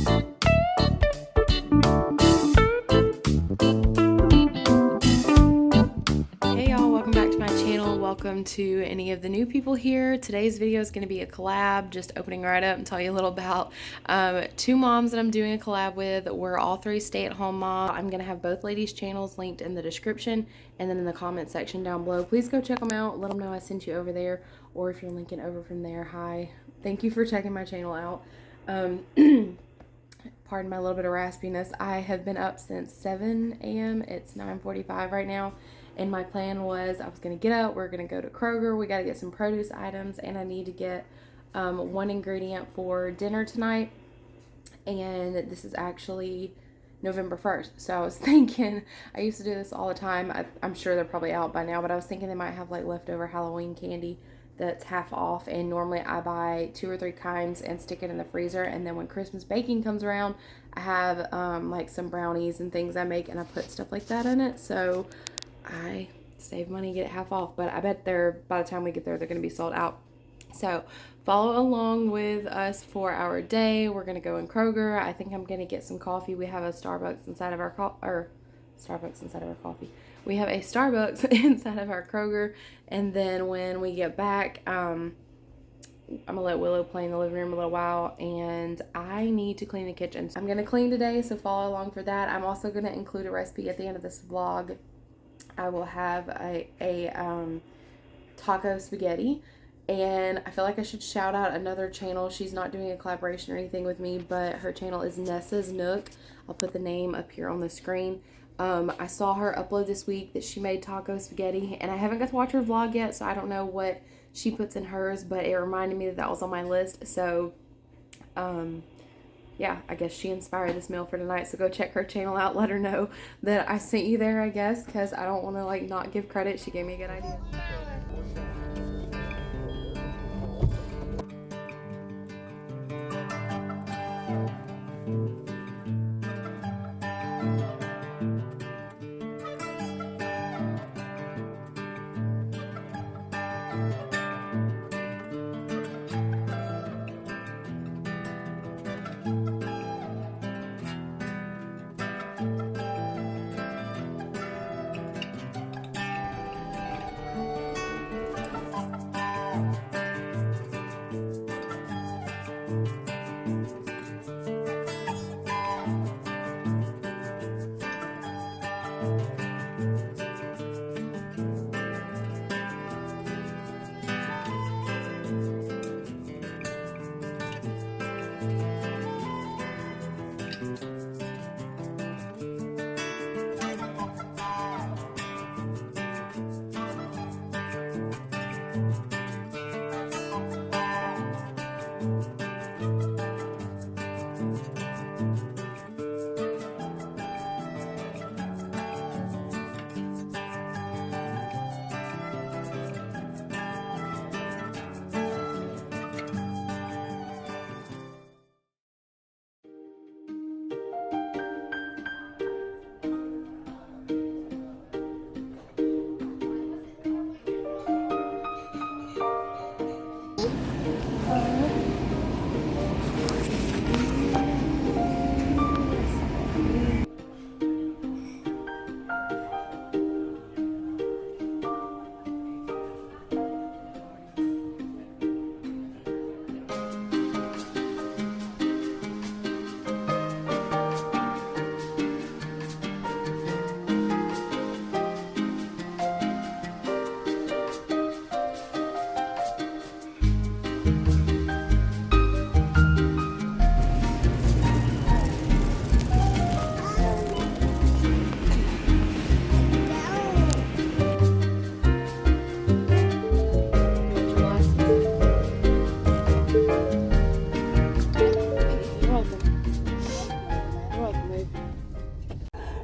Hey y'all, welcome back to my channel. Welcome to any of the new people here. Today's video is going to be a collab, just opening right up and tell you a little about two moms that I'm doing a collab with. We're all three stay-at-home moms. I'm going to have both ladies' channels linked in the description and then in the comment section down below. Please go check them out. Let them know I sent you over there, or if you're linking over from there, hi. Thank you for checking my channel out. Pardon my little bit of raspiness. I have been up since 7 a.m. It's 9:45 right now. And my plan was I was going to get up, we're going to go to Kroger, we got to get some produce items, and I need to get one ingredient for dinner tonight. And this is actually November 1st. So I was thinking, I used to do this all the time. I'm sure they're probably out by now, but I was thinking they might have like leftover Halloween candy that's half off. And normally I buy 2 or 3 kinds and stick it in the freezer. And then when Christmas baking comes around, I have like some brownies and things I make, and I put stuff like that in it. So I save money, get it half off, but I bet by the time we get there, they're going to be sold out. So follow along with us for our day. We're going to go in Kroger. I think I'm going to get some coffee. We have a Starbucks inside of our coffee. We have a Starbucks inside of our Kroger. And then when we get back, I'm going to let Willow play in the living room a little while, and I need to clean the kitchen. So I'm going to clean today, so follow along for that. I'm also going to include a recipe at the end of this vlog. I will have a taco spaghetti, and I feel like I should shout out another channel. She's not doing a collaboration or anything with me, but her channel is Nessa's Nook. I'll put the name up here on the screen. I saw her upload this week that she made taco spaghetti, and I haven't got to watch her vlog yet, so I don't know what she puts in hers, but it reminded me that was on my list. So yeah, I guess she inspired this meal for tonight, so go check her channel out. Let her know that I sent you there, I guess, because I don't want to like not give credit. She gave me a good idea.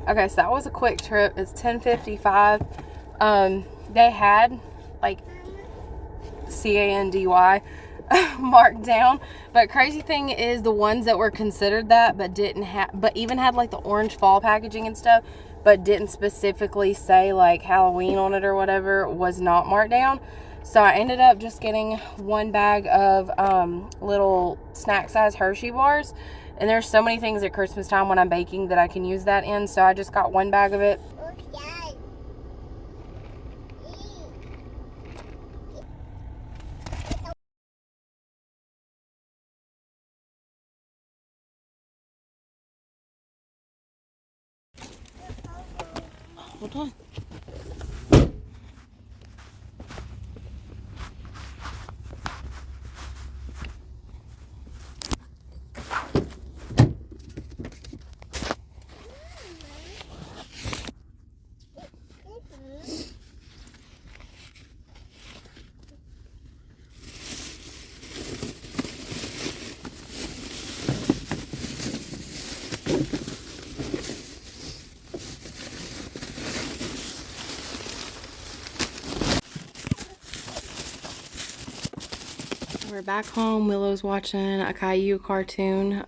Okay, so that was a quick trip. It's 10:55. They had like CANDY marked down, but crazy thing is the ones that were considered that but didn't have, but even had like the orange fall packaging and stuff, but didn't specifically say like Halloween on it or whatever, was not marked down. So I ended up just getting one bag of little snack size Hershey bars, And there's so many things at Christmas time when I'm baking that I can use that in. So I just got one bag of it. Hold on. We're back home. Willow's watching a Caillou cartoon.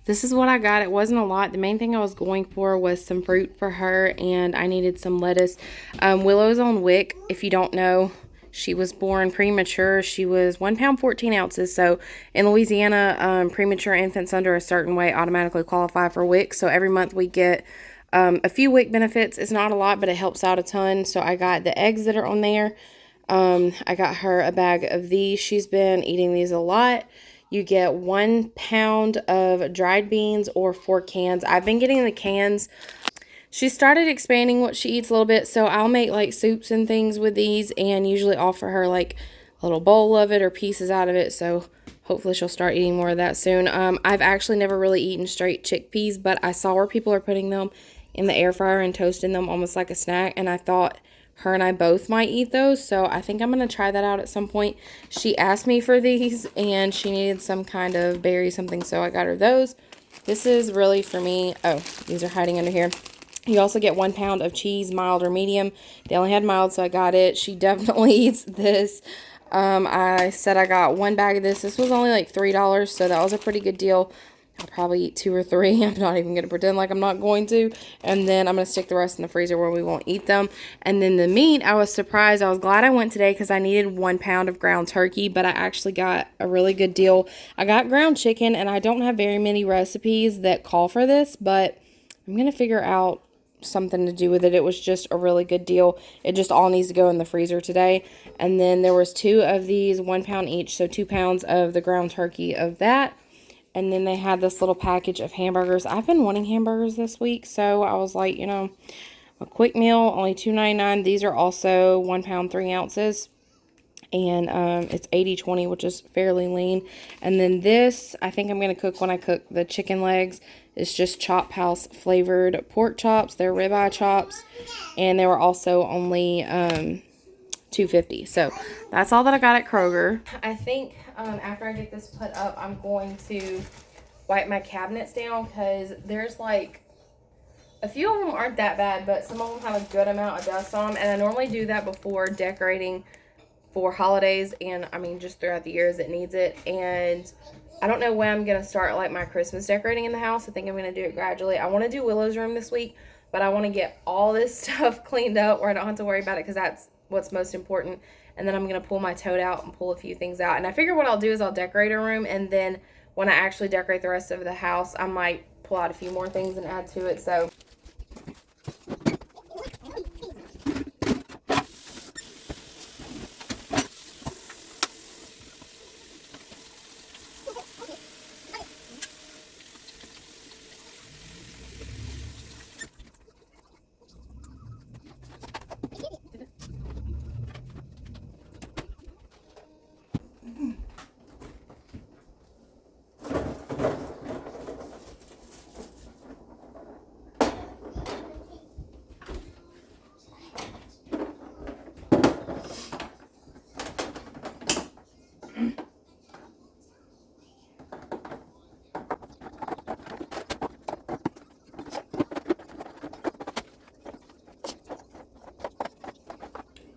This is what I got. It wasn't a lot. The main thing I was going for was some fruit for her, and I needed some lettuce. Willow's on WIC. If you don't know, she was born premature. She was 1 pound 14 ounces. So in Louisiana, premature infants under a certain weight automatically qualify for WIC. So every month we get a few WIC benefits. It's not a lot, but it helps out a ton. So I got the eggs that are on there. I got her a bag of these. She's been eating these a lot. You get 1 pound of dried beans or 4 cans. I've been getting the cans. She started expanding what she eats a little bit, so I'll make like soups and things with these and usually offer her like a little bowl of it or pieces out of it. So hopefully she'll start eating more of that soon. I've actually never really eaten straight chickpeas, but I saw where people are putting them in the air fryer and toasting them almost like a snack, and I thought her and I both might eat those, so I think I'm going to try that out at some point. She asked me for these, and she needed some kind of berry something, so I got her those. This is really for me. Oh, these are hiding under here. You also get 1 pound of cheese, mild or medium. They only had mild, so I got it. She definitely eats this. I said I got 1 bag of this. This was only like $3, so that was a pretty good deal. I'll probably eat 2 or 3. I'm not even going to pretend like I'm not going to. And then I'm going to stick the rest in the freezer where we won't eat them. And then the meat, I was surprised. I was glad I went today because I needed 1 pound of ground turkey, but I actually got a really good deal. I got ground chicken, and I don't have very many recipes that call for this, but I'm going to figure out something to do with it. It was just a really good deal. It just all needs to go in the freezer today. And then there was 2 of these, 1 pound each, so 2 pounds of the ground turkey of that. And then they had this little package of hamburgers. I've been wanting hamburgers this week, so I was like, you know, a quick meal, only $2.99. These are also 1 pound 3 ounces. And it's 80/20, which is fairly lean. And then this, I think I'm going to cook when I cook the chicken legs. It's just Chop House flavored pork chops. They're ribeye chops. And they were also only $2.50. So that's all that I got at Kroger. I think after I get this put up, I'm going to wipe my cabinets down because there's like a few of them aren't that bad, but some of them have a good amount of dust on them. And I normally do that before decorating for holidays, and I mean just throughout the years it needs it. And I don't know when I'm gonna start like my Christmas decorating in the house. I think I'm gonna do it gradually. I want to do Willow's room this week, but I want to get all this stuff cleaned up where I don't have to worry about it because that's what's most important. And then I'm gonna pull my tote out and pull a few things out. And I figure what I'll do is I'll decorate a room, and then when I actually decorate the rest of the house, I might pull out a few more things and add to it. So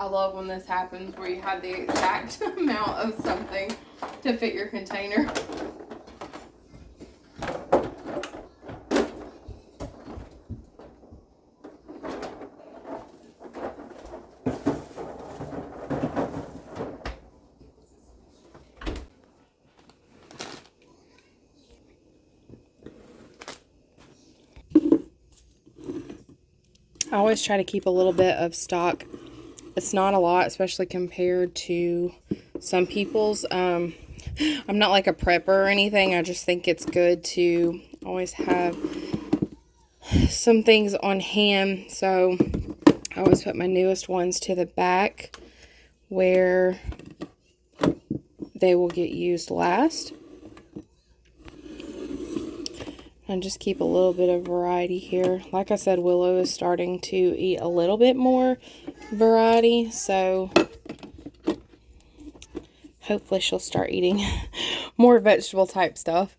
I love when this happens where you have the exact amount of something to fit your container. I always try to keep a little bit of stock. It's not a lot, especially compared to some people's. I'm not like a prepper or anything. I just think it's good to always have some things on hand. So I always put my newest ones to the back where they will get used last. And just keep a little bit of variety here. Like I said, Willow is starting to eat a little bit more variety, so hopefully she'll start eating more vegetable type stuff.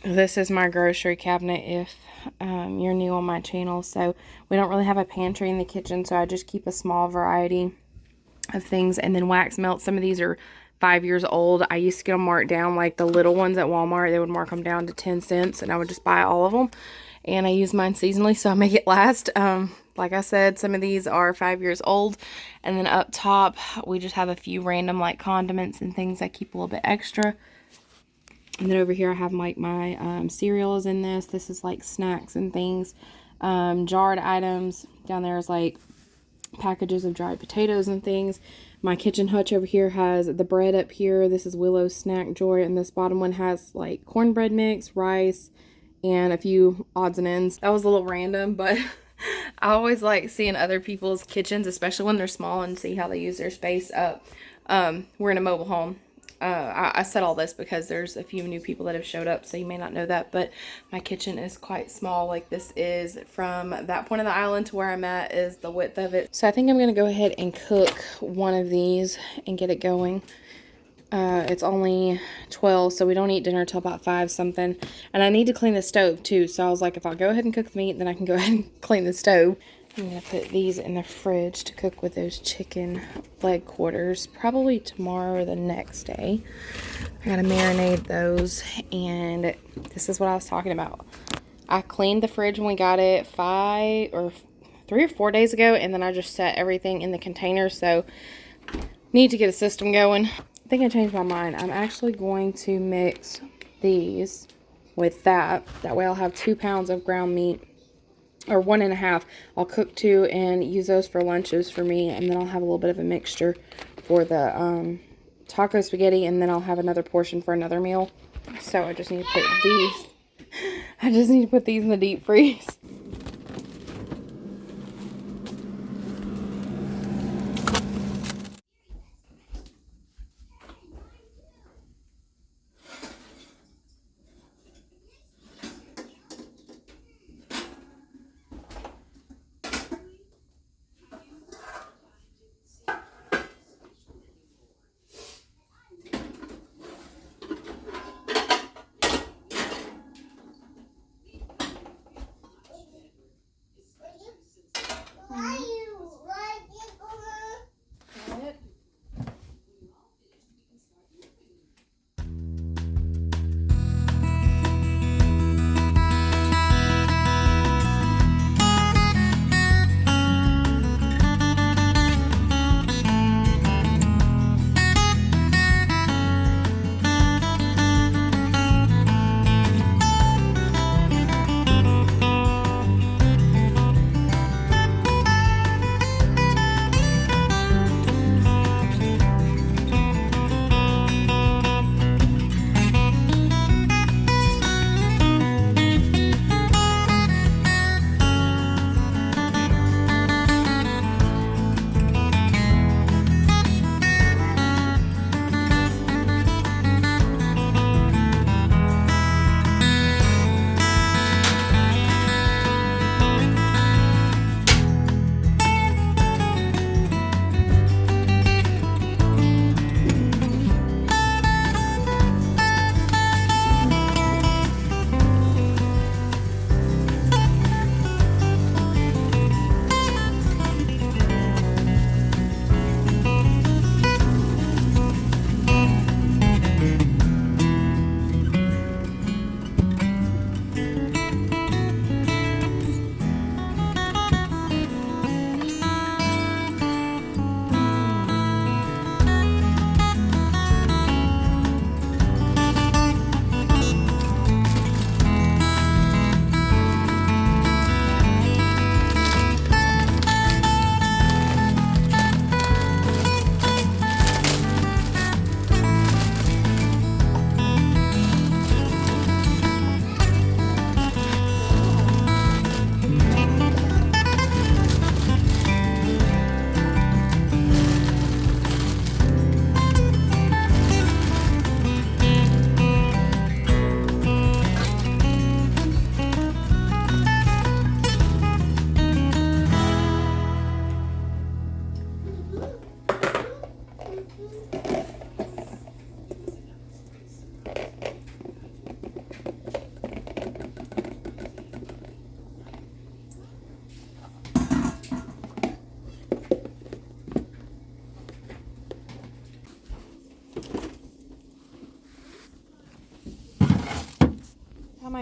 This is my grocery cabinet if you're new on my channel. So we don't really have a pantry in the kitchen, so I just keep a small variety of things. And then wax melts. Some of these are 5 years old. I used to get them marked down, like the little ones at Walmart. They would mark them down to 10 cents, and I would just buy all of them. And I use mine seasonally, so I make it last. Like I said, some of these are 5 years old. And then up top, we just have a few random like condiments and things I keep a little bit extra. And then over here I have like my cereals in this. This is like snacks and things. Jarred items. Down there is like packages of dried potatoes and things. My kitchen hutch over here has the bread up here. This is Willow's Snack Joy. And this bottom one has like cornbread mix, rice, and a few odds and ends. That was a little random, but I always like seeing other people's kitchens, especially when they're small, and see how they use their space up. We're in a mobile home. I said all this because there's a few new people that have showed up, so you may not know that, but my kitchen is quite small. Like, this is from that point of the island to where I'm at is the width of it. So I think I'm going to go ahead and cook one of these and get it going. It's only 12, so we don't eat dinner till about 5 something. And I need to clean the stove too, so I was like, if I'll go ahead and cook the meat, then I can go ahead and clean the stove. I'm going to put these in the fridge to cook with those chicken leg quarters, probably tomorrow or the next day. I got to marinate those, and this is what I was talking about. I cleaned the fridge when we got it 3 or 4 days ago, and then I just set everything in the container, so need to get a system going. I think I changed my mind. I'm actually going to mix these with that. That way I'll have 2 pounds of ground meat, or 1.5. I'll cook 2 and use those for lunches for me, and then I'll have a little bit of a mixture for the taco spaghetti, and then I'll have another portion for another meal. So I just need to put these. I just need to put these in the deep freeze.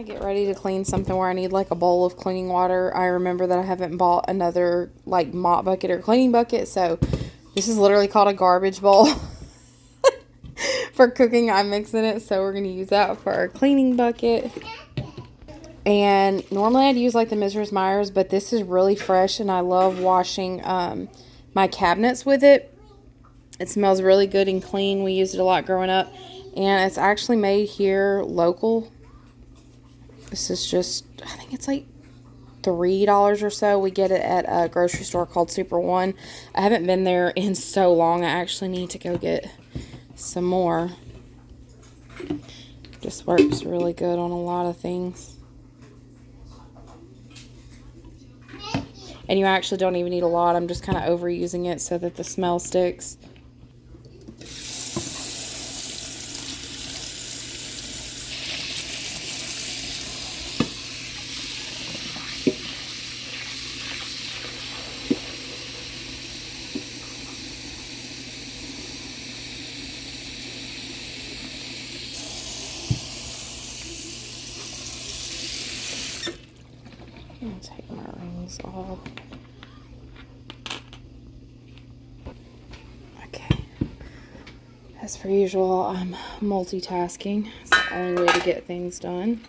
I get ready to clean something where I need like a bowl of cleaning water, I remember that I haven't bought another like mop bucket or cleaning bucket, so this is literally called a garbage bowl. For cooking, I'm mixing it, so we're going to use that for our cleaning bucket. And normally I'd use like the Mrs. Meyer's, but this is really fresh and I love washing my cabinets with it. It smells really good and clean. We used it a lot growing up, and it's actually made here local. This is just, I think it's like $3 or so. We get it at a grocery store called Super One. I haven't been there in so long. I actually need to go get some more. Just works really good on a lot of things. And you actually don't even need a lot. I'm just kind of overusing it so that the smell sticks. I'm gonna take my rings off. Okay. As per usual, I'm multitasking. It's the only way to get things done.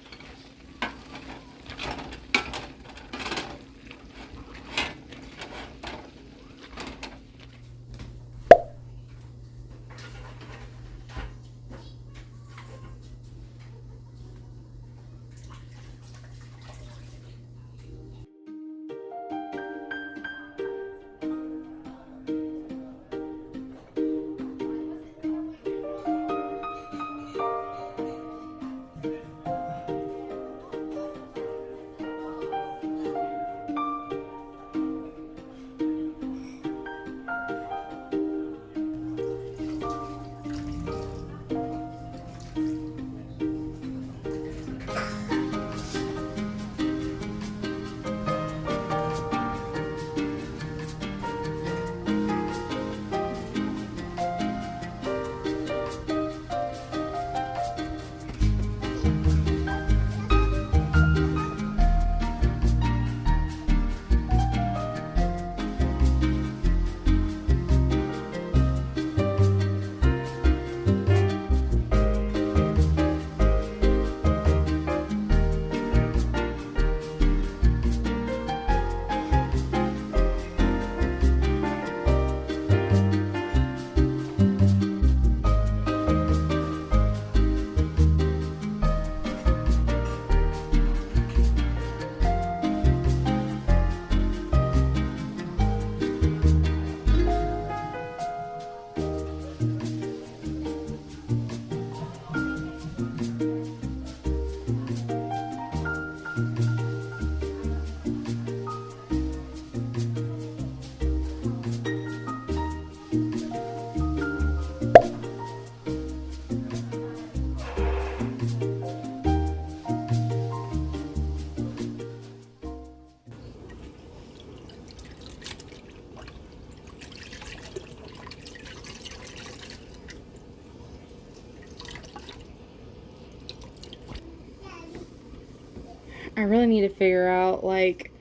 I really need to figure out, like,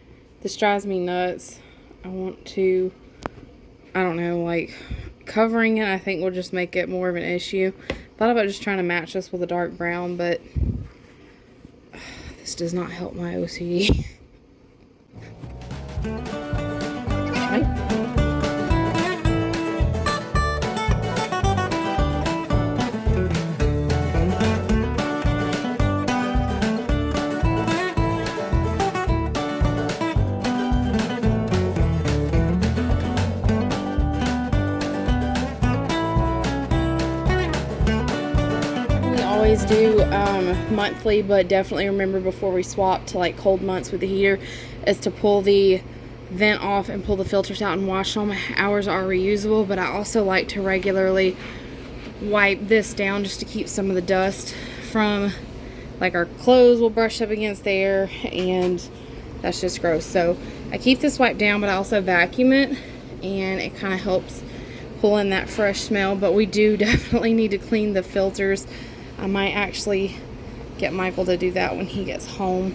this drives me nuts. I want to, I don't know, like, covering it I think will just make it more of an issue. Thought about just trying to match this with a dark brown, but this does not help my OCD. Do monthly, but definitely remember before we swap to like cold months with the heater is to pull the vent off and pull the filters out and wash them. Ours are reusable, but I also like to regularly wipe this down just to keep some of the dust from, like, our clothes will brush up against there, and that's just gross. So I keep this wiped down, but I also vacuum it, and it kind of helps pull in that fresh smell. But we do definitely need to clean the filters. I might actually get Michael to do that when he gets home.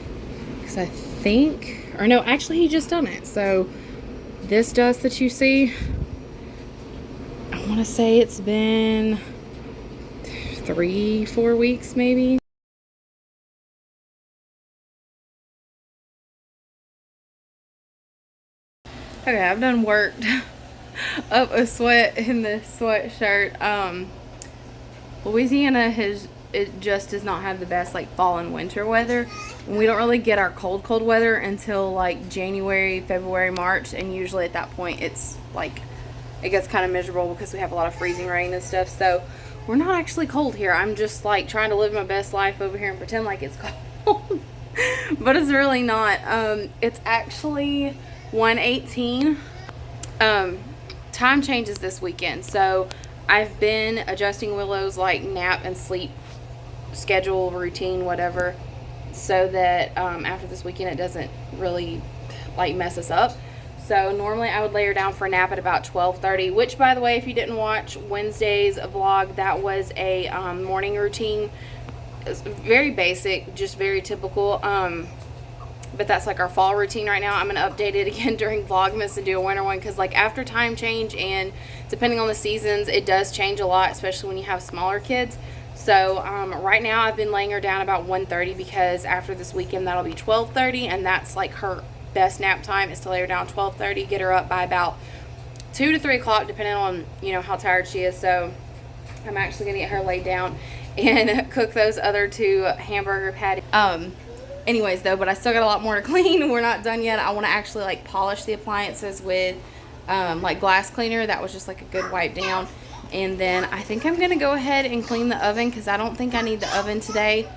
Because I think, or no, actually he just done it. So this dust that you see, I want to say it's been 3-4 weeks maybe. Okay, I've done worked up a sweat in this sweatshirt. Louisiana it just does not have the best like fall and winter weather. And we don't really get our cold weather until like January, February, March, and usually at that point it's like it gets kind of miserable because we have a lot of freezing rain and stuff. So we're not actually cold here. I'm just like trying to live my best life over here and pretend like it's cold. But it's really not. It's actually 1:18. Time changes this weekend, so I've been adjusting Willow's like nap and sleep schedule, routine, whatever, so that after this weekend it doesn't really like mess us up. So normally I would lay her down for a nap at about 12:30, which, by the way, if you didn't watch Wednesday's vlog, that was a morning routine. It's very basic, just very typical. But that's like our fall routine right now. I'm going to update it again during Vlogmas and do a winter one, because like after time change and depending on the seasons, it does change a lot, especially when you have smaller kids. So right now I've been laying her down about 1:30, because after this weekend that'll be 12:30, and that's like her best nap time is to lay her down 12:30, get her up by about 2 to 3 o'clock depending on, you know, how tired she is. So I'm actually going to get her laid down and cook those other 2 hamburger patties. Anyways though, but I still got a lot more to clean. We're not done yet. I want to actually like polish the appliances with like glass cleaner. That was just like a good wipe down. And then I think I'm gonna go ahead and clean the oven, because I don't think I need the oven today.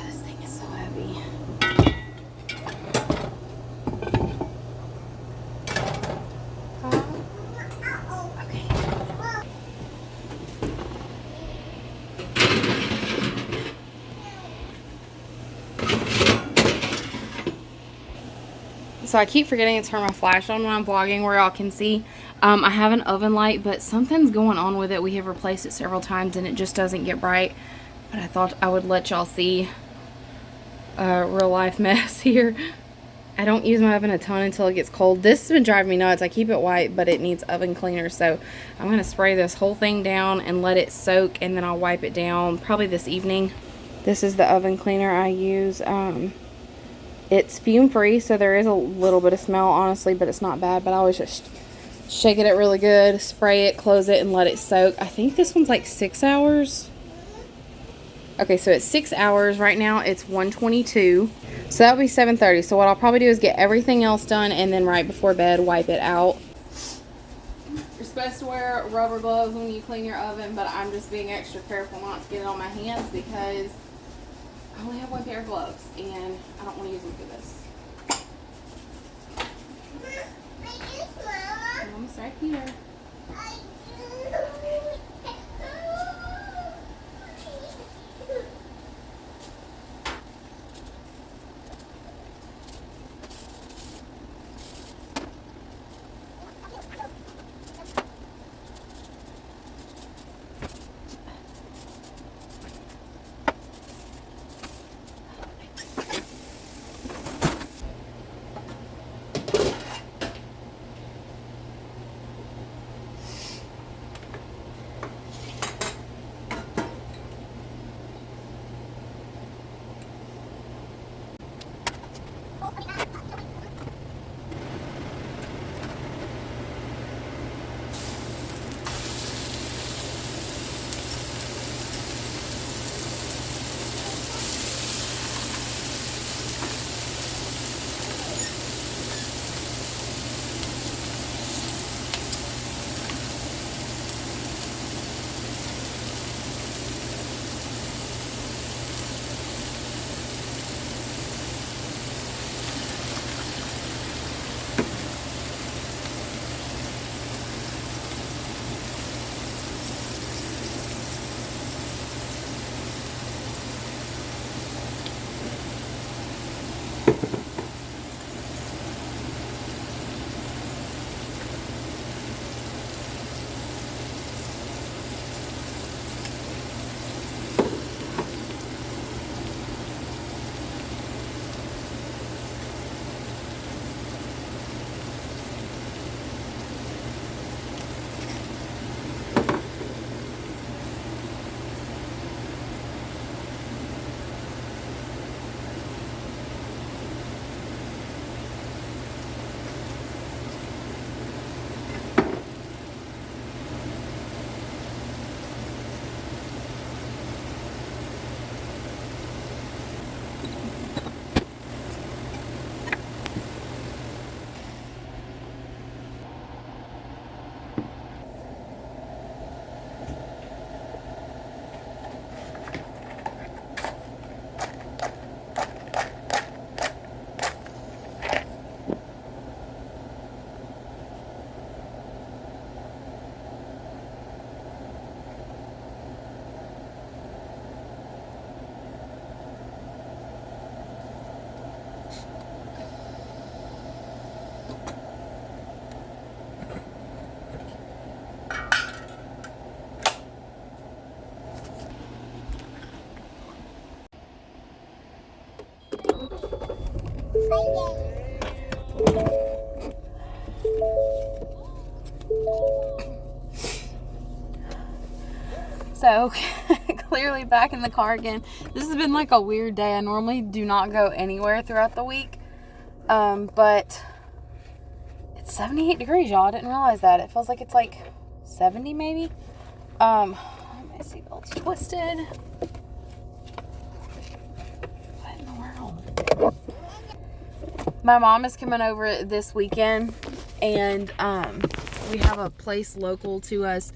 This thing is so heavy. So I keep forgetting to turn my flash on when I'm vlogging where y'all can see. I have an oven light, but something's going on with it. We have replaced it several times and it just doesn't get bright. But I thought I would let y'all see a real life mess here. I don't use my oven a ton until it gets cold. This has been driving me nuts. I keep it white, but it needs oven cleaner. So I'm going to spray this whole thing down and let it soak, and then I'll wipe it down probably this evening. This is the oven cleaner I use. It's fume free, so there is a little bit of smell, honestly, but it's not bad. But I always just shake it up really good, spray it, close it, and let it soak. I think this one's like 6 hours. Okay, so it's 6 hours. Right now it's 1:22. So that'll be 7:30. So what I'll probably do is get everything else done, and then right before bed, wipe it out. You're supposed to wear rubber gloves when you clean your oven, but I'm just being extra careful not to get it on my hands, because I only have 1 pair of gloves, and I don't want to use them for this. Mom's right here. So clearly back in the car again. This has been like a weird day. I normally do not go anywhere throughout the week. But it's 78 degrees, y'all. I didn't realize that. It feels like it's like 70 maybe. My seatbelt's twisted. What in the world? My mom is coming over this weekend, and we have a place local to us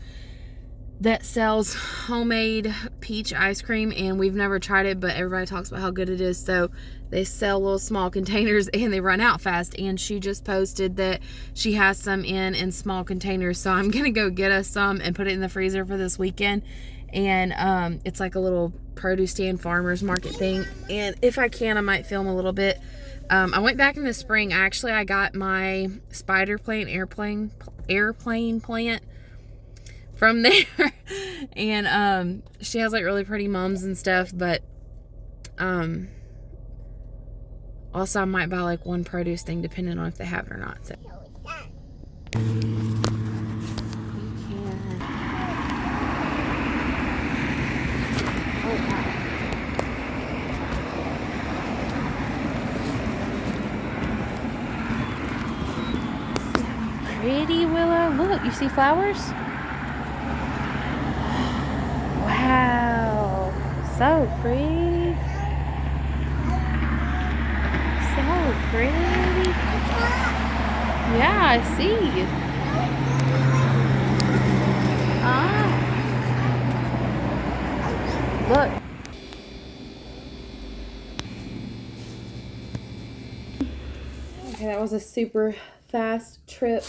that sells homemade peach ice cream, and we've never tried it, but everybody talks about how good it is. So they sell little small containers and they run out fast, and she just posted that she has some in small containers, so I'm gonna go get us some and put it in the freezer for this weekend. And it's like a little produce stand farmers market thing, and if I can, I might film a little bit. I went back in the spring. I got my spider plant, airplane plant from there. And she has like really pretty mums and stuff, but also I might buy like one produce thing depending on if they have it or not. So pretty, Willow. Look, you see flowers? Wow, so pretty. So pretty. Yeah, I see. Look. Okay, that was a super fast trip.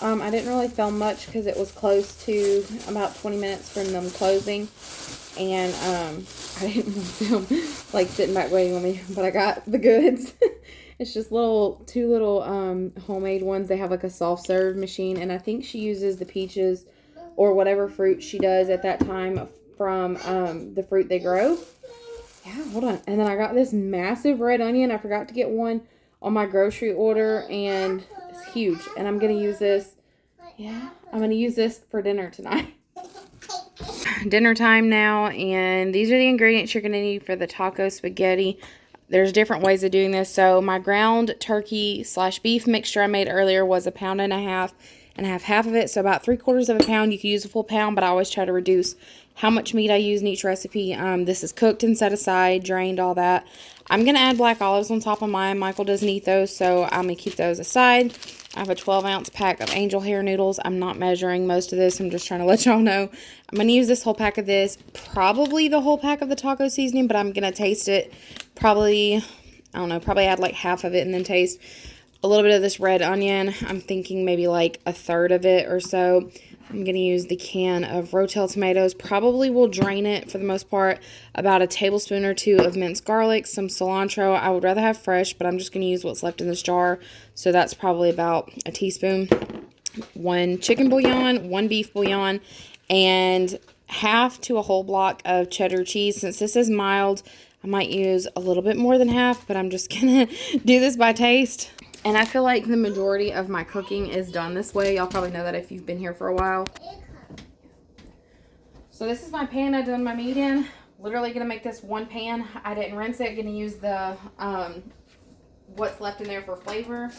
I didn't really film much because it was close to about 20 minutes from them closing, and I didn't want to film like sitting back waiting on me, but I got the goods. It's just two little homemade ones. They have like a soft serve machine, and I think she uses the peaches or whatever fruit she does at that time from the fruit they grow. Yeah, hold on. And then I got this massive red onion. I forgot to get one on my grocery order, and it's huge. And I'm going to use this. Yeah, I'm going to use this for dinner tonight. Dinner time now, and these are the ingredients you're going to need for the taco spaghetti. There's different ways of doing this. So my ground turkey/beef mixture I made earlier was 1.5 pounds, and I have half of it, so about 3/4 pound. You could use a full pound, but I always try to reduce how much meat I use in each recipe. This is cooked and set aside, drained, all that. I'm going to add black olives on top of mine. Michael doesn't eat those, so I'm going to keep those aside. I have a 12-ounce pack of angel hair noodles. I'm not measuring most of this. I'm just trying to let y'all know. I'm going to use this whole pack of this, probably the whole pack of the taco seasoning, but I'm going to taste it. Probably, I don't know, probably add like half of it and then taste a little bit of this red onion. I'm thinking maybe like 1/3 of it or so. I'm going to use the can of Rotel tomatoes. Probably will drain it for the most part. About a tablespoon or 2 of minced garlic, some cilantro. I would rather have fresh, but I'm just going to use what's left in this jar. So that's probably about a teaspoon. 1 chicken bouillon, 1 beef bouillon, and half to a whole block of cheddar cheese. Since this is mild, I might use a little bit more than half, but I'm just going to do this by taste. And I feel like the majority of my cooking is done this way. Y'all probably know that if you've been here for a while. So this is my pan I done my meat in. Literally gonna make this one pan. I didn't rinse it. Gonna use the what's left in there for flavor.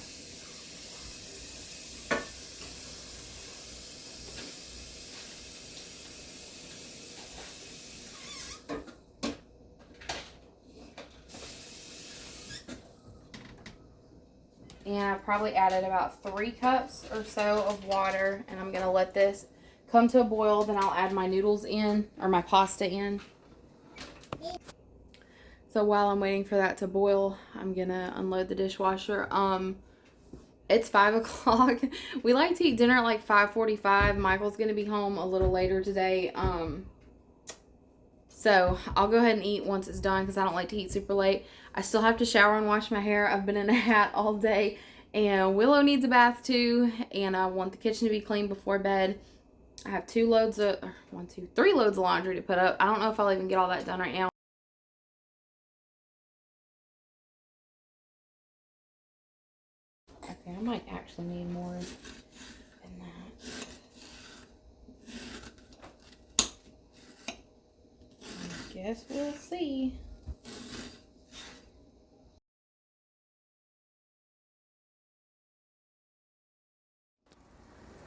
And I've probably added about 3 cups or so of water, and I'm gonna let this come to a boil. Then I'll add my noodles in, or my pasta in. So while I'm waiting for that to boil, I'm gonna unload the dishwasher. It's 5 o'clock. We like to eat dinner at like 5:45. Michael's gonna be home a little later today. So I'll go ahead and eat once it's done because I don't like to eat super late. I still have to shower and wash my hair. I've been in a hat all day, and Willow needs a bath too, and I want the kitchen to be clean before bed. I have 3 loads of laundry to put up. I don't know if I'll even get all that done right now. Okay, I might actually need more than that. Guess we'll see.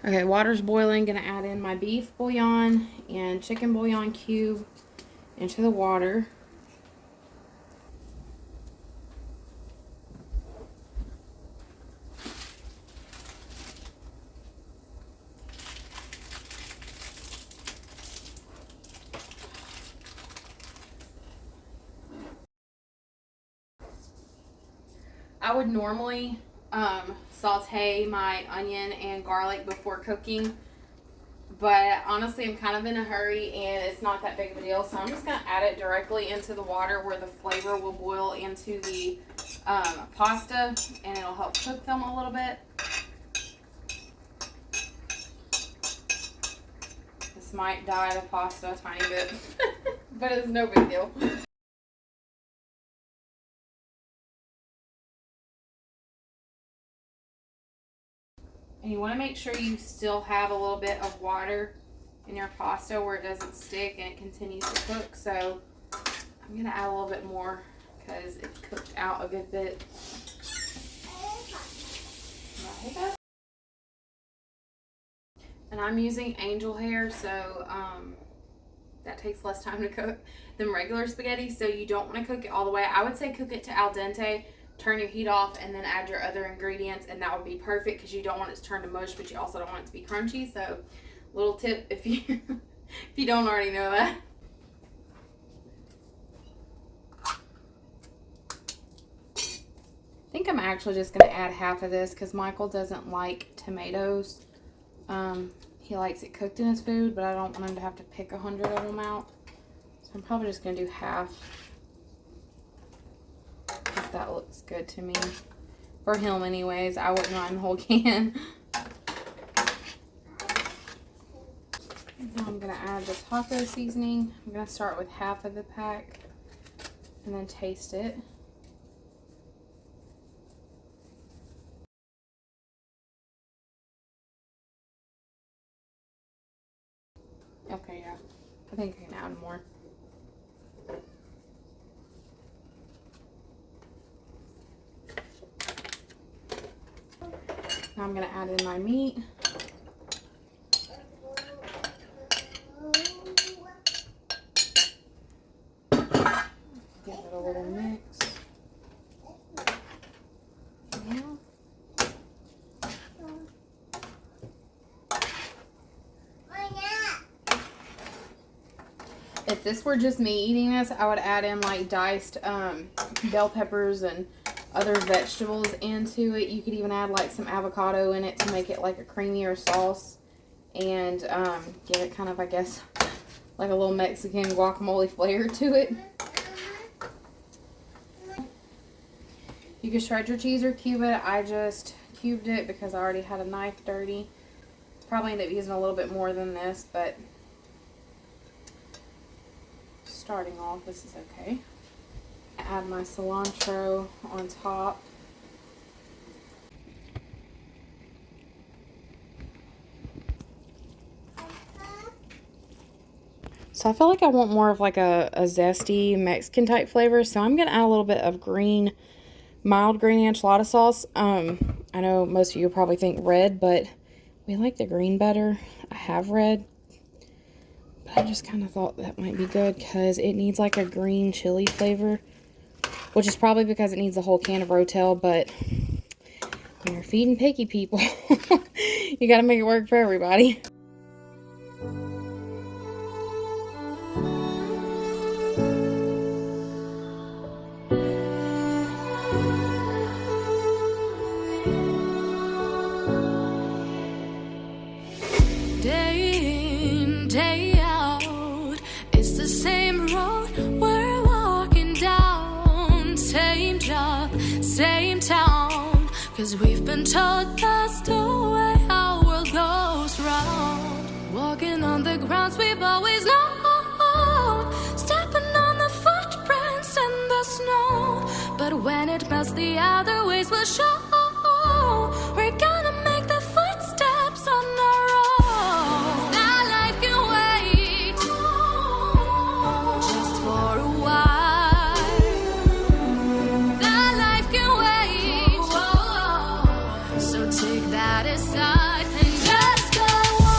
Okay, water's boiling. Gonna add in my beef bouillon and chicken bouillon cube into the water. I would normally saute my onion and garlic before cooking, but honestly I'm kind of in a hurry and it's not that big of a deal, so I'm just going to add it directly into the water where the flavor will boil into the pasta, and it'll help cook them a little bit. This might dye the pasta a tiny bit, but it's no big deal. And you want to make sure you still have a little bit of water in your pasta where it doesn't stick and it continues to cook. So I'm going to add a little bit more because it's cooked out a good bit. And I'm using angel hair, so that takes less time to cook than regular spaghetti. So you don't want to cook it all the way. I would say cook it to al dente. Turn your heat off and then add your other ingredients, and that would be perfect because you don't want it to turn to mush, but you also don't want it to be crunchy. So little tip if you if you don't already know that. I think I'm actually just going to add half of this because Michael doesn't like tomatoes. He likes it cooked in his food, but I don't want him to have to pick 100 of them out. So I'm probably just going to do half. That looks good to me. For him anyways, I wouldn't mind the whole can. Now I'm going to add the taco seasoning. I'm going to start with half of the pack and then taste it. Okay, yeah. I think I can add more. Now I'm going to add in my meat. Give it a little mix. Yeah. If this were just me eating this, I would add in like diced bell peppers and other vegetables into it. You could even add like some avocado in it to make it like a creamier sauce and give it kind of, I guess, like a little Mexican guacamole flavor to it. You can shred your cheese or cube it. I just cubed it because I already had a knife dirty. Probably end up using a little bit more than this, but starting off, this is okay. Add my cilantro on top. So I feel like I want more of like a zesty Mexican type flavor, so I'm gonna add a little bit of mild green enchilada sauce. I know most of you probably think red, but we like the green better. I have red, but I just kind of thought that might be good because it needs like a green chili flavor, which is probably because it needs a whole can of Rotel, but when you're feeding picky people, you gotta make it work for everybody. Day in, day out, it's the same road we're walking down. Same job, same town, 'cause we've been told that's the way our world goes round. Walking on the grounds we've always known, stepping on the footprints in the snow. But when it melts, the other ways will show. We're gonna make the footsteps on our own. Now life can wait just for take that aside and just go on.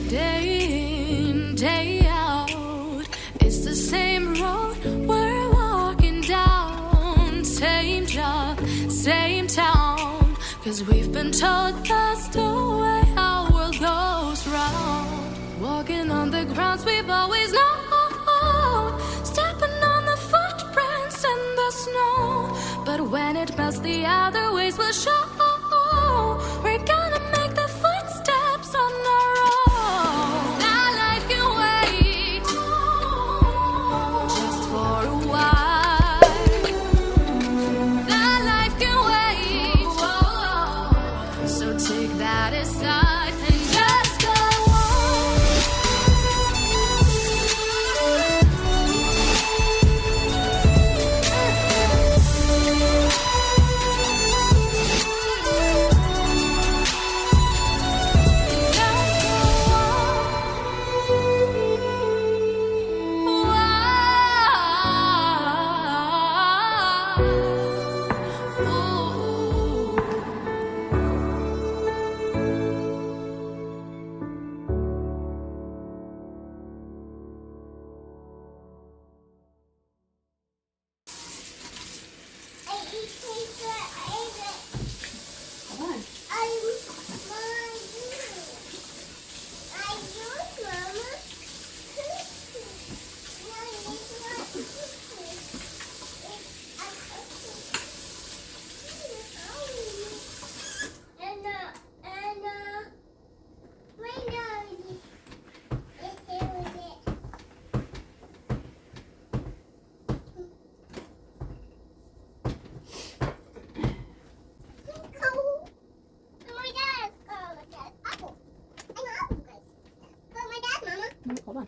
Day in, day out, it's the same road we're walking down. Same job, same town, 'cause we've been told that's the way our world goes round. Walking on the grounds we've always known, stepping on the footprints in the snow. But when it melts, the other ways will show. We're gonna make the footsteps on our own. That life can wait just for a while. That life can wait. So take that aside and just go on. Hold on.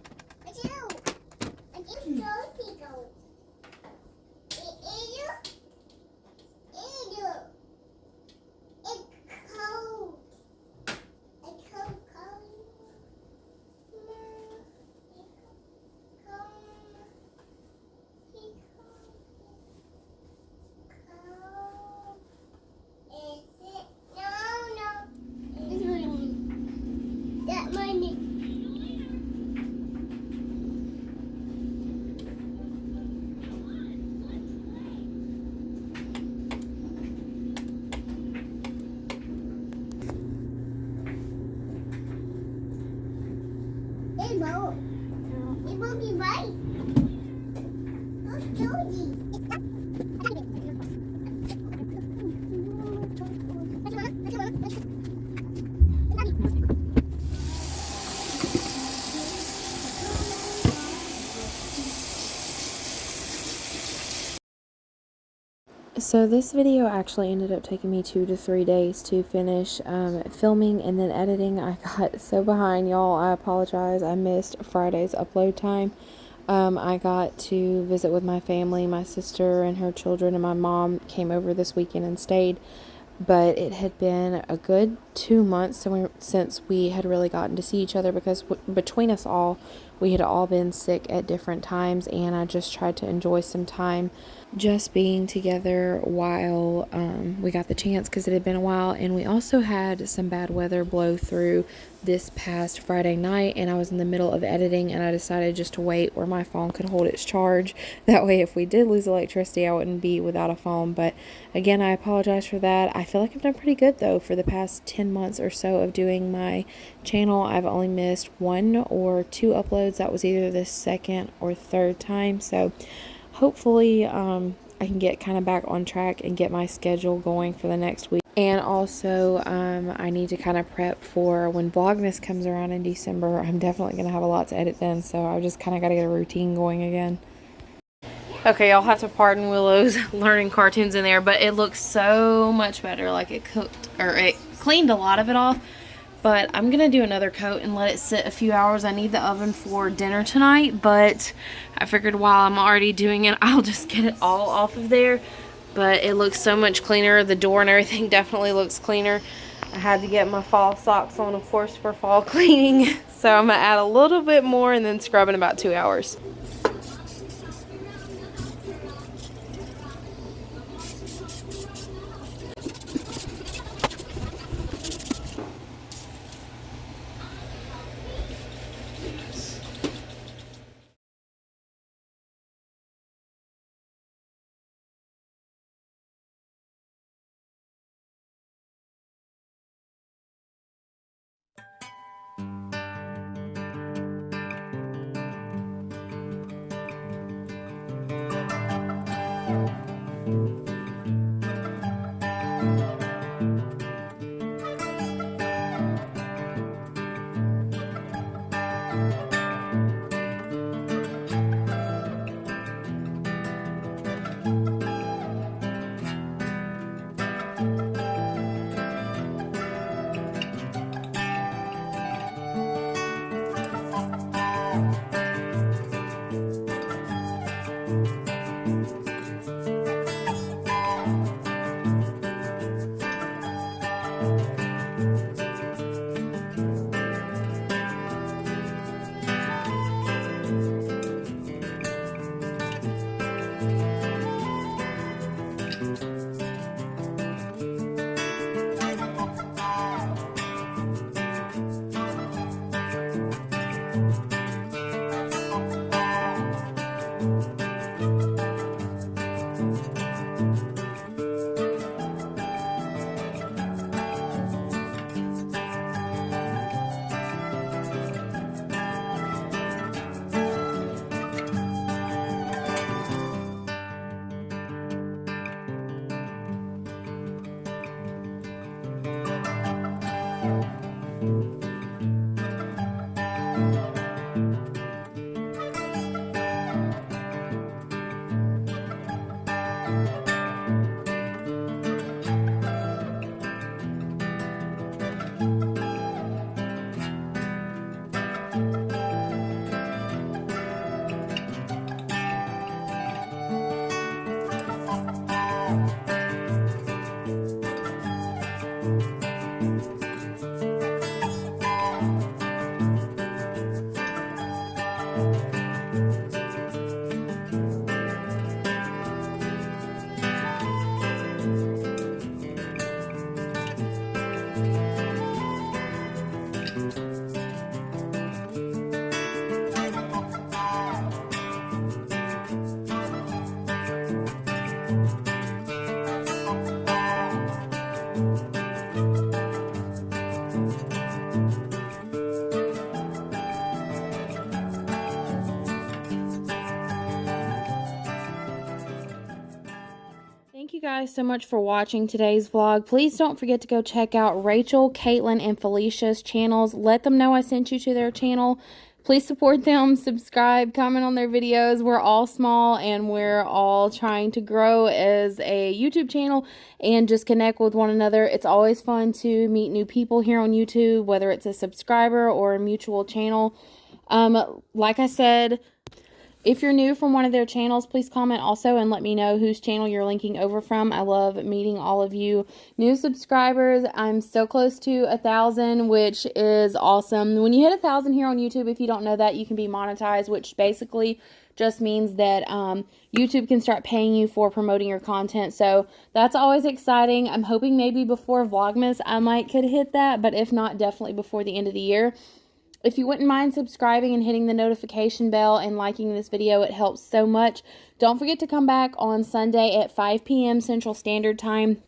It won't be right. I'll show you. So this video actually ended up taking me 2 to 3 days to finish filming and then editing. I got so behind, y'all. I apologize. I missed Friday's upload time. I got to visit with my family. My sister and her children and my mom came over this weekend and stayed. But it had been a good 2 months since we had really gotten to see each other, because between us all, we had all been sick at different times, and I just tried to enjoy some time just being together while we got the chance, because it had been a while. And we also had some bad weather blow through this past Friday night, and I was in the middle of editing, and I decided just to wait where my phone could hold its charge. That way, if we did lose electricity, I wouldn't be without a phone. But again, I apologize for that. I feel like I've done pretty good though for the past 10 months or so of doing my channel. I've only missed 1 or 2 uploads. That was either the second or third time. So hopefully I can get kind of back on track and get my schedule going for the next week. And also, I need to kind of prep for when Vlogmas comes around in December. I'm definitely going to have a lot to edit then, so I just kind of got to get a routine going again. Okay, y'all have to pardon Willow's learning cartoons in there, but it looks so much better. Like it cooked, or it cleaned a lot of it off. But I'm going to do another coat and let it sit a few hours. I need the oven for dinner tonight, but I figured while I'm already doing it, I'll just get it all off of there. But it looks so much cleaner. The door and everything definitely looks cleaner. I had to get my fall socks on, of course, for fall cleaning. So I'm going to add a little bit more and then scrub in about 2 hours. Thank you guys so much for watching today's vlog. Please don't forget to go check out Rachel, Caitlin, and Felicia's channels. Let them know I sent you to their channel. Please support them, subscribe, comment on their videos. We're all small and we're all trying to grow as a YouTube channel and just connect with one another. It's always fun to meet new people here on YouTube, whether it's a subscriber or a mutual channel. Like I said, if you're new from one of their channels, please comment also and let me know whose channel you're linking over from. I love meeting all of you new subscribers. I'm so close to 1,000, which is awesome. When you hit 1,000 here on YouTube, if you don't know that, you can be monetized, which basically just means that YouTube can start paying you for promoting your content. So that's always exciting. I'm hoping maybe before Vlogmas I could hit that, but if not, definitely before the end of the year. If you wouldn't mind subscribing and hitting the notification bell and liking this video, it helps so much. Don't forget to come back on Sunday at 5 p.m. Central Standard Time.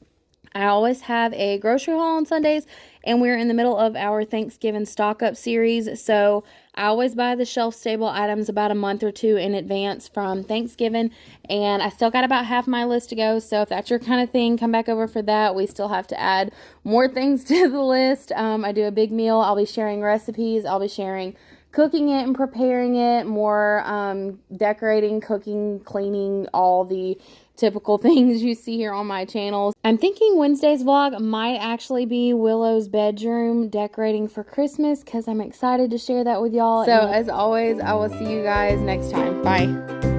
I always have a grocery haul on Sundays, and we're in the middle of our Thanksgiving stock up series. So I always buy the shelf stable items about a month or two in advance from Thanksgiving, and I still got about half my list to go. So if that's your kind of thing, come back over for that. We still have to add more things to the list. I do a big meal. I'll be sharing recipes. I'll be sharing cooking it and preparing it, more decorating, cooking, cleaning, all the typical things you see here on my channel. I'm thinking Wednesday's vlog might actually be Willow's bedroom decorating for Christmas because I'm excited to share that with y'all. So as always, I will see you guys next time. Bye.